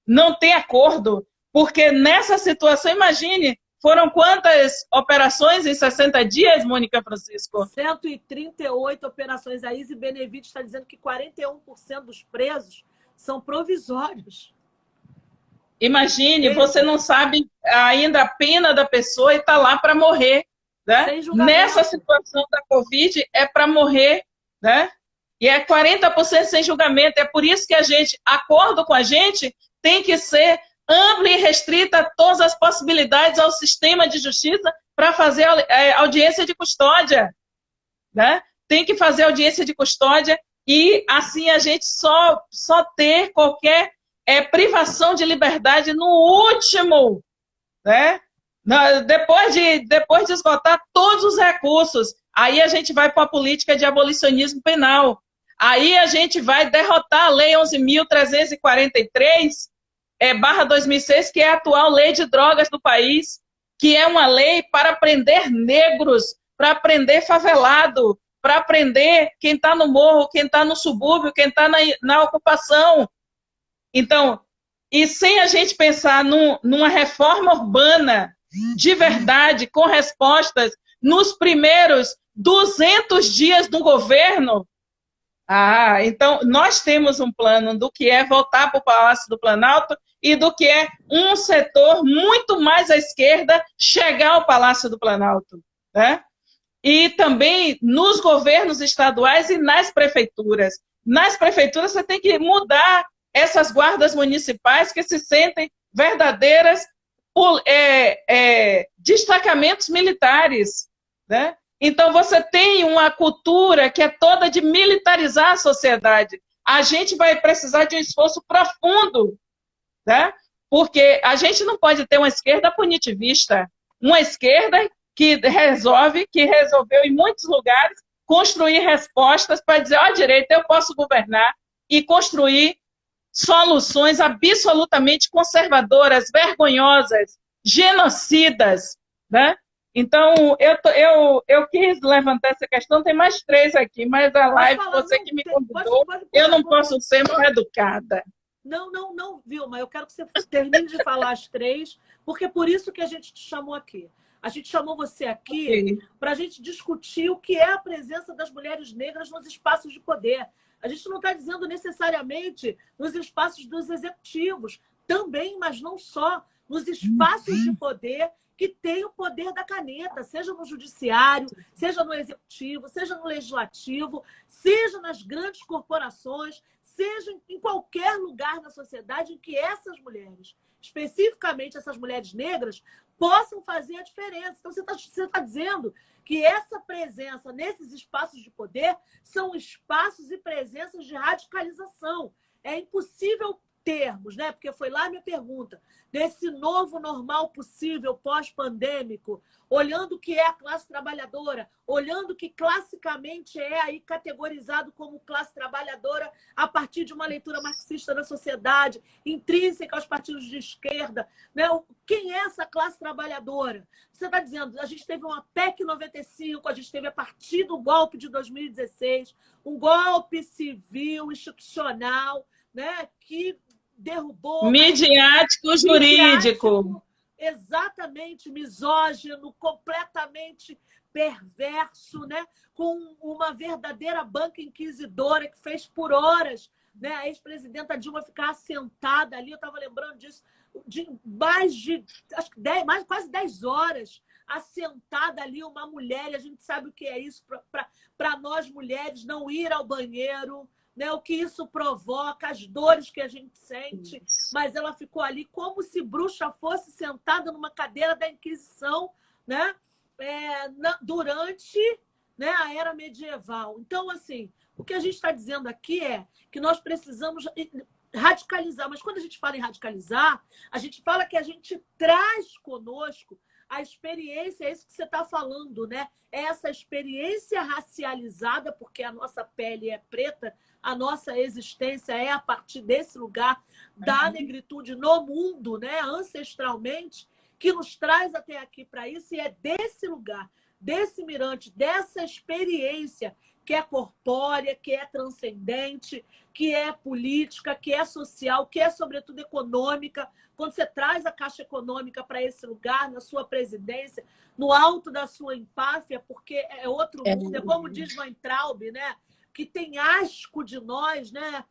não tem acordo. Porque nessa situação, imagine, foram quantas operações em 60 dias, Mônica Francisco? 138 operações. A Izzy Benevides está dizendo que 41% dos presos são provisórios. Imagine, você não sabe ainda a pena da pessoa e está lá para morrer. Né? Nessa situação da Covid, é para morrer. Né? E é 40% sem julgamento. É por isso que acordo com a gente, tem que ser ampla e restrita a todas as possibilidades ao sistema de justiça para fazer audiência de custódia. Né? Tem que fazer audiência de custódia e assim a gente só ter qualquer privação de liberdade no último, né? Depois de esgotar todos os recursos, aí a gente vai para a política de abolicionismo penal. Aí a gente vai derrotar a Lei 11.343/2006, que é a atual lei de drogas do país, que é uma lei para prender negros, para prender favelado, para prender quem está no morro, quem está no subúrbio, quem está na ocupação. Então, e sem a gente pensar numa reforma urbana de verdade, com respostas nos primeiros 200 dias do governo, então nós temos um plano do que é voltar para o Palácio do Planalto e do que é um setor muito mais à esquerda chegar ao Palácio do Planalto. Né? E também nos governos estaduais e nas prefeituras. Nas prefeituras você tem que mudar essas guardas municipais que se sentem verdadeiras destacamentos militares. Né? Então, você tem uma cultura que é toda de militarizar a sociedade. A gente vai precisar de um esforço profundo, né? Porque a gente não pode ter uma esquerda punitivista, uma esquerda que resolveu em muitos lugares construir respostas para dizer, direita, eu posso governar e construir soluções absolutamente conservadoras, vergonhosas, genocidas, né? Então, eu quis levantar essa questão, tem mais 3 aqui, mas a live, você que me convidou, eu não posso ser mal educada. Não, Vilma, eu quero que você termine de falar as 3, porque é por isso que a gente te chamou aqui. A gente chamou você aqui para a gente discutir o que é a presença das mulheres negras nos espaços de poder. A gente não está dizendo necessariamente nos espaços dos executivos, também, mas não só, nos espaços de poder que têm o poder da caneta, seja no judiciário, seja no executivo, seja no legislativo, seja nas grandes corporações, seja em qualquer lugar na sociedade em que essas mulheres, especificamente essas mulheres negras, possam fazer a diferença. Então, você está dizendo que essa presença nesses espaços de poder são espaços e presenças de radicalização. É impossível termos, né? Porque foi lá a minha pergunta, desse novo normal possível pós-pandêmico, olhando o que é a classe trabalhadora, olhando o que classicamente é aí categorizado como classe trabalhadora a partir de uma leitura marxista da sociedade, intrínseca aos partidos de esquerda, né? Quem é essa classe trabalhadora? Você está dizendo, a gente teve uma PEC 95, a gente teve a partir do golpe de 2016, um golpe civil, institucional, né, que derrubou... Midiático jurídico. Exatamente, misógino, completamente perverso, né, com uma verdadeira banca inquisidora que fez por horas, né, a ex-presidenta Dilma ficar assentada ali, eu estava lembrando disso, de mais de acho que quase 10 horas assentada ali, uma mulher, e a gente sabe o que é isso para nós mulheres, não ir ao banheiro, né? O que isso provoca, as dores que a gente sente, mas ela ficou ali como se bruxa fosse sentada numa cadeira da Inquisição, né? Durante, né, a era medieval. Então, assim, o que a gente está dizendo aqui é que nós precisamos radicalizar, mas quando a gente fala em radicalizar, a gente fala que a gente traz conosco a experiência, é isso que você está falando, né? Essa experiência racializada, porque a nossa pele é preta, a nossa existência é a partir desse lugar da negritude no mundo, né? Ancestralmente, que nos traz até aqui para isso, e é desse lugar, desse mirante, dessa experiência que é corpórea, que é transcendente, que é política, que é social, que é, sobretudo, econômica. Quando você traz a Caixa Econômica para esse lugar, na sua presidência, no alto da sua empáfia, porque é outro mundo, é como diz Weintraub, né? Que tem asco de nós, né?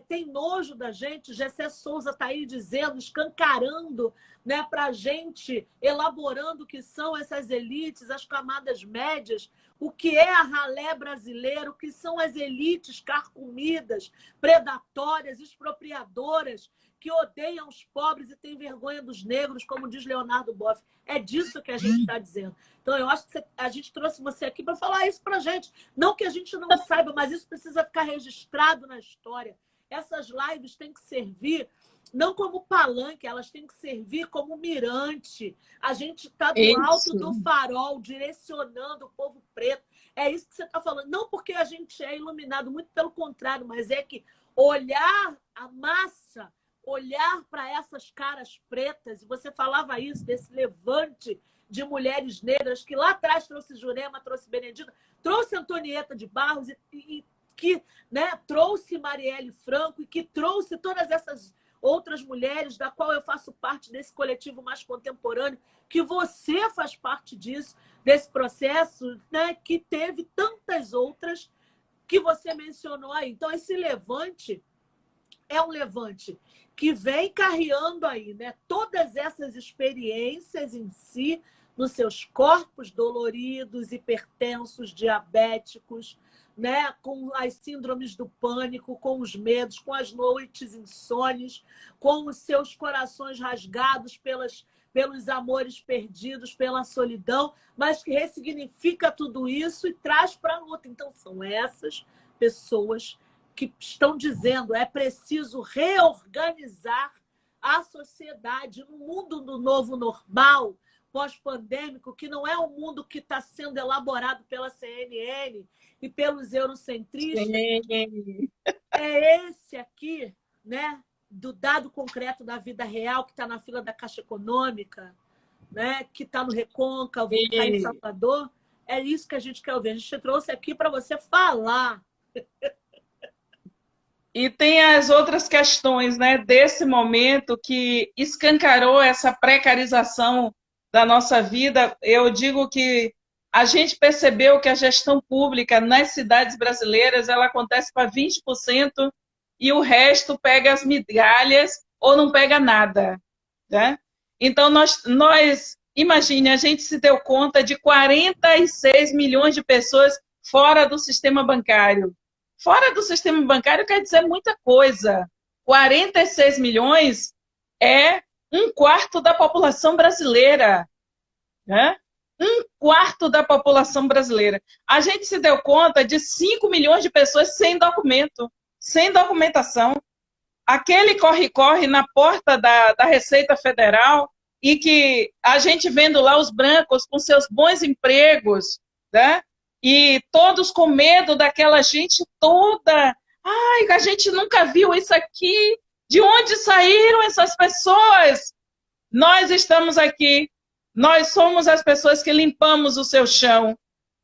Tem nojo da gente. Gessé Souza está aí dizendo, escancarando, né, para a gente, elaborando o que são essas elites, as camadas médias, o que é a ralé brasileira, o que são as elites carcomidas, predatórias, expropriadoras, que odeiam os pobres e têm vergonha dos negros, como diz Leonardo Boff. É disso que a gente está dizendo. Então, eu acho que a gente trouxe você aqui para falar isso para a gente. Não que a gente não saiba, mas isso precisa ficar registrado na história. Essas lives têm que servir não como palanque, elas têm que servir como mirante. A gente está do alto do farol, direcionando o povo preto. É isso que você está falando. Não porque a gente é iluminado, muito pelo contrário, mas é que olhar a massa, olhar para essas caras pretas, e você falava isso, desse levante de mulheres negras, que lá atrás trouxe Jurema, trouxe Benedita, trouxe Antonieta de Barros, e que, né, trouxe Marielle Franco, e que trouxe todas essas outras mulheres, da qual eu faço parte desse coletivo mais contemporâneo, que você faz parte disso, desse processo, né, que teve tantas outras que você mencionou aí. Então, esse levante é um levante que vem carreando aí, né, todas essas experiências em si, nos seus corpos doloridos, hipertensos, diabéticos, né, com as síndromes do pânico, com os medos, com as noites insones, com os seus corações rasgados pelos amores perdidos, pela solidão, mas que ressignifica tudo isso e traz para a luta. Então, são essas pessoas que estão dizendo é preciso reorganizar a sociedade no mundo do novo normal, pós-pandêmico, que não é o mundo que está sendo elaborado pela CNN e pelos eurocentristas. É esse aqui, né, do dado concreto da vida real, que está na fila da Caixa Econômica, né, que está no Recôncavo, que está em Salvador. É isso que a gente quer ouvir. A gente trouxe aqui para você falar. E tem as outras questões, né, desse momento que escancarou essa precarização da nossa vida. Eu digo que a gente percebeu que a gestão pública nas cidades brasileiras ela acontece para 20% e o resto pega as migalhas ou não pega nada, né? Então, imagine, a gente se deu conta de 46 milhões de pessoas fora do sistema bancário. Fora do sistema bancário quer dizer muita coisa. 46 milhões é um quarto da população brasileira, né? Um quarto da população brasileira. A gente se deu conta de 5 milhões de pessoas sem documento, sem documentação. aquele corre-corre na porta da Receita Federal e que a gente vendo lá os brancos com seus bons empregos, né? E todos com medo daquela gente toda. Ai, a gente nunca viu isso aqui. De onde saíram essas pessoas? Nós estamos aqui. Nós somos as pessoas que limpamos o seu chão.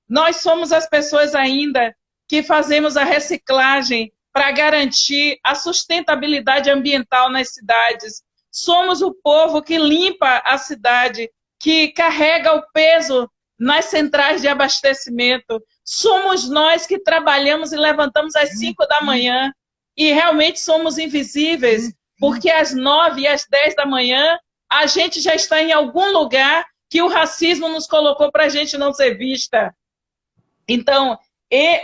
Nós somos as pessoas ainda que fazemos a reciclagem para garantir a sustentabilidade ambiental nas cidades. Somos o povo que limpa a cidade, que carrega o peso nas centrais de abastecimento. Somos nós que trabalhamos e levantamos às 5 da manhã e realmente somos invisíveis, porque às 9 e às 10 da manhã a gente já está em algum lugar que o racismo nos colocou para a gente não ser vista. Então,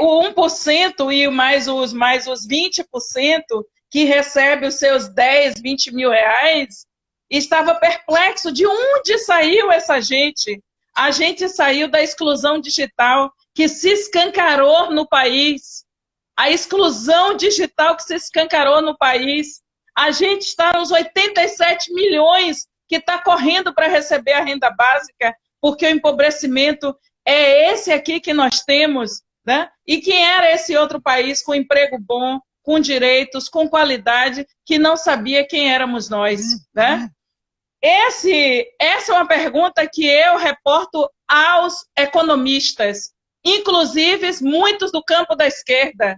o 1% e mais os 20% que recebe os seus 10, 20 mil reais, estava perplexo de onde saiu essa gente. A gente saiu da exclusão digital que se escancarou no país. A exclusão digital que se escancarou no país. A gente está nos 87 milhões que está correndo para receber a renda básica, porque o empobrecimento é esse aqui que nós temos, né? E quem era esse outro país com emprego bom, com direitos, com qualidade, que não sabia quem éramos nós, né? Essa é uma pergunta que eu reporto aos economistas, inclusive muitos do campo da esquerda.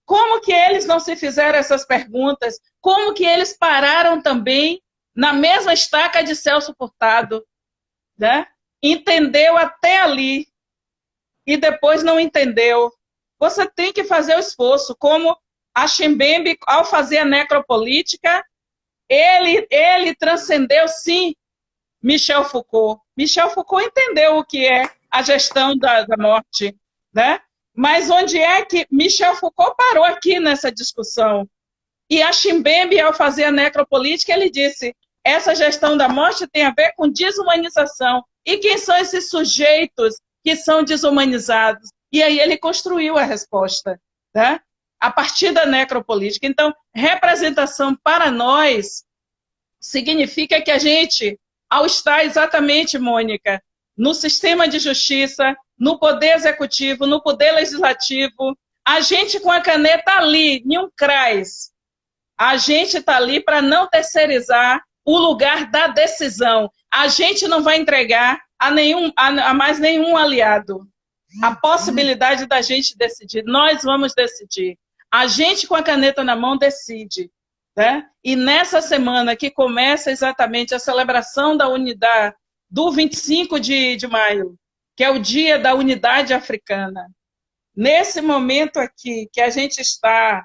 Como que eles não se fizeram essas perguntas? Como que eles pararam também na mesma estaca de Celso Furtado, né? Entendeu até ali e depois não entendeu. Você tem que fazer o esforço, como a Chembembe, ao fazer a necropolítica, ele transcendeu, sim, Michel Foucault. Michel Foucault entendeu o que é a gestão da morte, né? Mas onde é que Michel Foucault parou aqui nessa discussão? E a Chembembe, ao fazer a necropolítica, ele disse, essa gestão da morte tem a ver com desumanização. E quem são esses sujeitos que são desumanizados? E aí ele construiu a resposta, né? A partir da necropolítica. Então, representação para nós significa que a gente, ao estar exatamente, Mônica, no sistema de justiça, no poder executivo, no poder legislativo, a gente com a caneta ali, em um CRAS, a gente está ali para não terceirizar o lugar da decisão. A gente não vai entregar a mais nenhum aliado a possibilidade da gente decidir. Nós vamos decidir. A gente com a caneta na mão decide, né? E nessa semana que começa exatamente a celebração da unidade, do 25 de maio, que é o Dia da Unidade Africana, nesse momento aqui que a gente está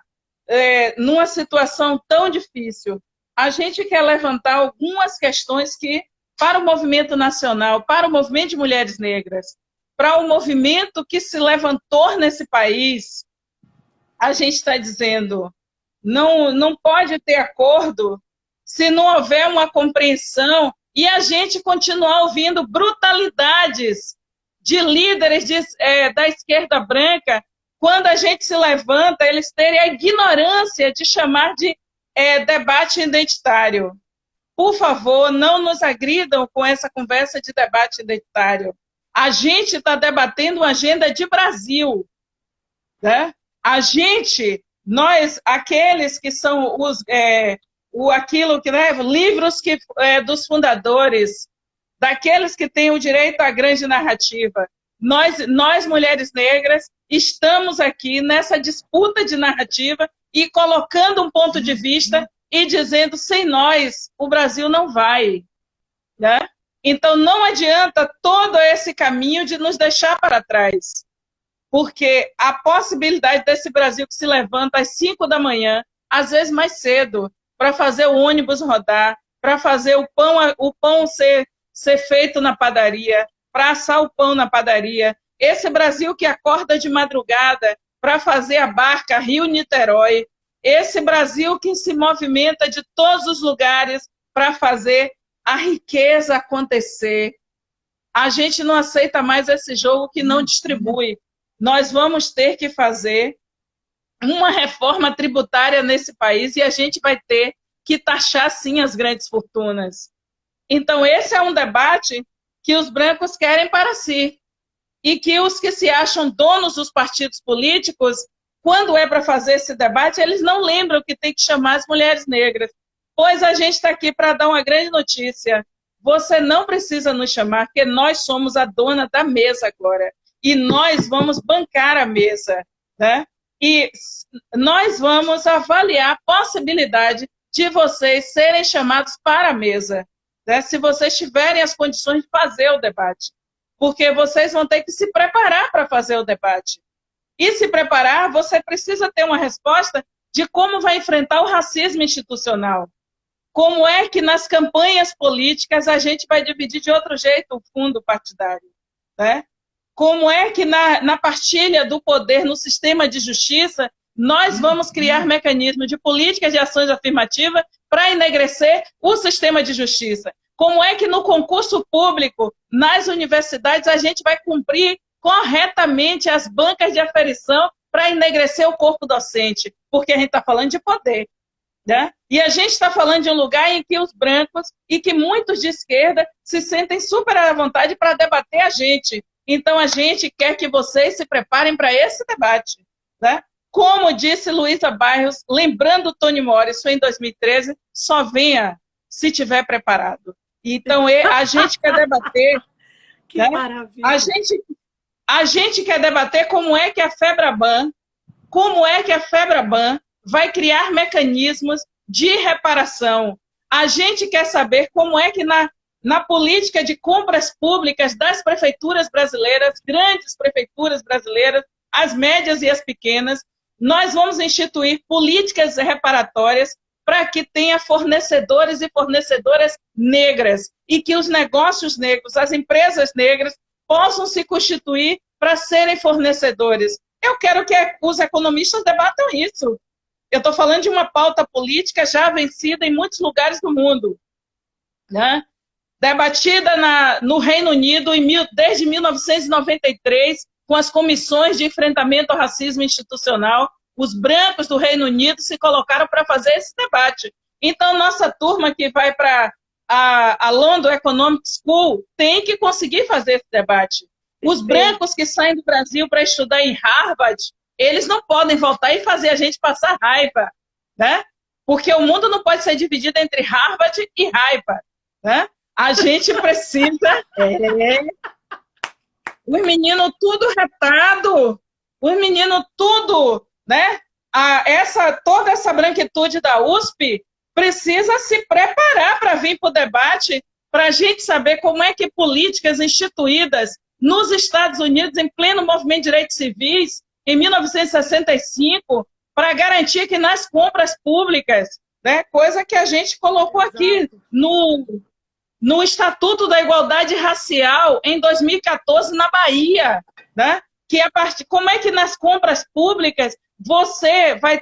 numa situação tão difícil, a gente quer levantar algumas questões que, para o movimento nacional, para o movimento de mulheres negras, para o movimento que se levantou nesse país, a gente está dizendo, não pode ter acordo se não houver uma compreensão e a gente continuar ouvindo brutalidades de líderes da esquerda branca, quando a gente se levanta, eles terem a ignorância de chamar de debate identitário. Por favor, não nos agridam com essa conversa de debate identitário. A gente está debatendo uma agenda de Brasil, né? A gente, nós, aqueles que são aquilo que, né, livros dos fundadores, daqueles que têm o direito à grande narrativa, nós mulheres negras, estamos aqui nessa disputa de narrativa e colocando um ponto de vista e dizendo, sem nós, o Brasil não vai, né? Então, não adianta todo esse caminho de nos deixar para trás, porque a possibilidade desse Brasil que se levanta às 5 da manhã, às vezes mais cedo, para fazer o ônibus rodar, para fazer o pão ser feito na padaria, para assar o pão na padaria, esse Brasil que acorda de madrugada para fazer a barca Rio-Niterói, esse Brasil que se movimenta de todos os lugares para fazer a riqueza acontecer. A gente não aceita mais esse jogo que não distribui. Nós vamos ter que fazer uma reforma tributária nesse país e a gente vai ter que taxar, sim, as grandes fortunas. Então, esse é um debate que os brancos querem para si. E que os que se acham donos dos partidos políticos, quando é para fazer esse debate, eles não lembram que tem que chamar as mulheres negras. Pois a gente está aqui para dar uma grande notícia. Você não precisa nos chamar, porque nós somos a dona da mesa agora. E nós vamos bancar a mesa, né? E nós vamos avaliar a possibilidade de vocês serem chamados para a mesa, né? Se vocês tiverem as condições de fazer o debate. Porque vocês vão ter que se preparar para fazer o debate. E se preparar, você precisa ter uma resposta de como vai enfrentar o racismo institucional. Como é que nas campanhas políticas a gente vai dividir de outro jeito o fundo partidário, né? Como é que na partilha do poder no sistema de justiça nós vamos criar mecanismos de políticas de ações afirmativas para enegrecer o sistema de justiça. Como é que no concurso público, nas universidades, a gente vai cumprir corretamente as bancas de aferição para enegrecer o corpo docente? Porque a gente está falando de poder, né? E a gente está falando de um lugar em que os brancos e que muitos de esquerda se sentem super à vontade para debater a gente. Então, a gente quer que vocês se preparem para esse debate, né? Como disse Luísa Barros, lembrando Toni Morrison em 2013, só venha se tiver preparado. Então, a gente quer debater... Que né? maravilha! A gente quer debater como é que a FEBRABAN vai criar mecanismos de reparação. A gente quer saber como é que na política de compras públicas das prefeituras brasileiras, grandes prefeituras brasileiras, as médias e as pequenas, nós vamos instituir políticas reparatórias para que tenha fornecedores e fornecedoras negras e que os negócios negros, as empresas negras, possam se constituir para serem fornecedores. Eu quero que os economistas debatam isso. Eu estou falando de uma pauta política já vencida em muitos lugares do mundo, né? Debatida no Reino Unido desde 1993, com as comissões de enfrentamento ao racismo institucional. Os brancos do Reino Unido se colocaram para fazer esse debate. Então, nossa turma que vai para a London Economic School tem que conseguir fazer esse debate. Os brancos que saem do Brasil para estudar em Harvard, eles não podem voltar e fazer a gente passar raiva, né? Porque o mundo não pode ser dividido entre Harvard e raiva, né? A gente precisa... Os meninos tudo retado, os meninos tudo, né? Toda essa branquitude da USP precisa se preparar para vir para o debate, para a gente saber como é que políticas instituídas nos Estados Unidos, em pleno movimento de direitos civis, em 1965, para garantir que nas compras públicas, né, coisa que a gente colocou aqui no Estatuto da Igualdade Racial, em 2014, na Bahia, né? Que como é que nas compras públicas você vai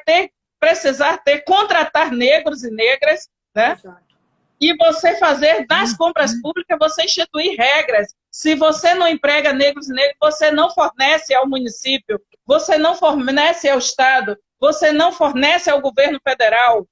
precisar contratar negros e negras, né? Exato. E você fazer nas compras públicas, você instituir regras. Se você não emprega negros e negras, você não fornece ao município, você não fornece ao Estado, você não fornece ao governo federal,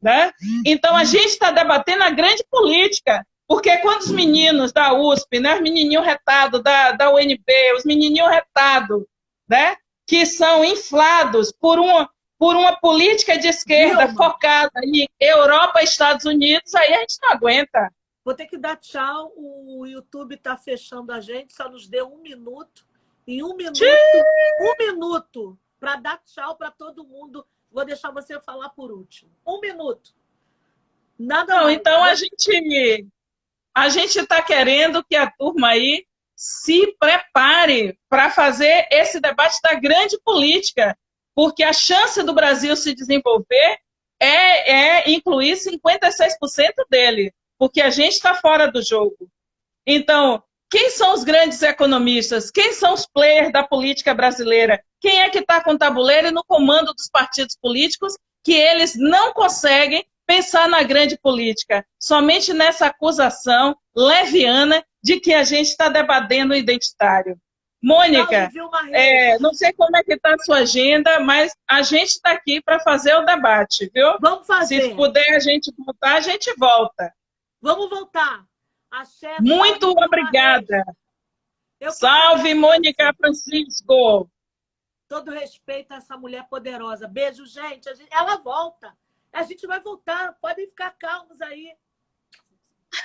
né? Então, a gente está debatendo a grande política. Porque quando os meninos da USP, né, os menininhos retados da UNB, os menininhos retados, né, que são inflados por uma política de esquerda focada em Europa e Estados Unidos, aí a gente não aguenta. Vou ter que dar tchau, o YouTube está fechando a gente, só nos deu 1 minuto. Em 1 minuto, 1 minuto para dar tchau para todo mundo. Vou deixar você falar por último. 1 minuto. Nada mais. Então a gente está querendo que a turma aí se prepare para fazer esse debate da grande política, porque a chance do Brasil se desenvolver é incluir 56% dele, porque a gente está fora do jogo. Então, quem são os grandes economistas? Quem são os players da política brasileira? Quem é que está com o tabuleiro e no comando dos partidos políticos que eles não conseguem pensar na grande política, somente nessa acusação leviana de que a gente está debatendo o identitário. Mônica, Salve, Vilma Reis. não sei como é que está a sua agenda, mas a gente está aqui para fazer o debate, viu? Vamos fazer. Se puder a gente voltar, a gente volta. Vamos voltar. Axé, Muito salve, Vilma obrigada. Reis. Salve, Mônica Francisco. Todo respeito a essa mulher poderosa. Beijo, gente. Ela volta. A gente vai voltar. Podem ficar calmos aí.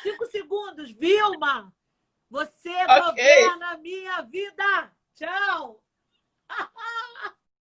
5 segundos. Vilma, você governa a minha vida. Tchau.